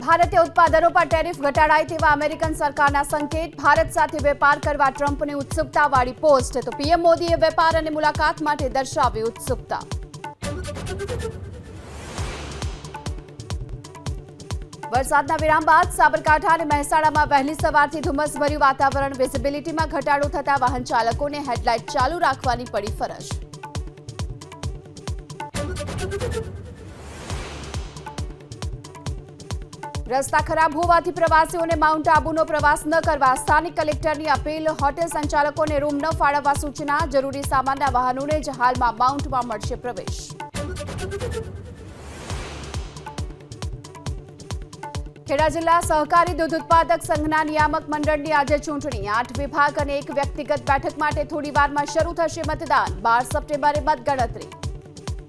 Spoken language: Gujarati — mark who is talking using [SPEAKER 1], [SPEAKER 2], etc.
[SPEAKER 1] ભારતીય ઉત્પાદનો પર ટેરિફ ઘટાડાય તેવા અમેરિકન સરકારના સંકેત. ભારત સાથે વેપાર કરવા ટ્રમ્પની ઉત્સુકતાવાળી પોસ્ટ. તો પીએમ મોદીએ વેપાર અને મુલાકાત માટે દર્શાવી ઉત્સુકતા. વરસાદના વિરામ બાદ સાબરકાંઠા અને મહેસાણામાં વહેલી સવારથી ધુમ્મસભર્યું વાતાવરણ. વિઝિબિલિટીમાં ઘટાડો થતા વાહન ચાલકોને હેડલાઇટ ચાલુ રાખવાની પડી ફરજ. રસ્તા ખરાબ હોવાથી પ્રવાસીઓને માઉન્ટ આબુનો પ્રવાસ ન કરવા. સ્થાનિક કલેક્ટરની અપીલ. હોટેલ સંચાલકોને રૂમ ન ફાળવવા સૂચના. જરૂરી સામાનના વાહનોને જ હાલમાં માઉન્ટમાં મળશે પ્રવેશ. ખેડા જિલ્લા સહકારી દૂધ ઉત્પાદક સંઘના નિયામક મંડળની આજે ચૂંટણી. 8 વિભાગ અને 1 વ્યક્તિગત બેઠક માટે થોડી વારમાં શરૂ થશે મતદાન. 12 સપ્ટેમ્બરે મતગણતરી.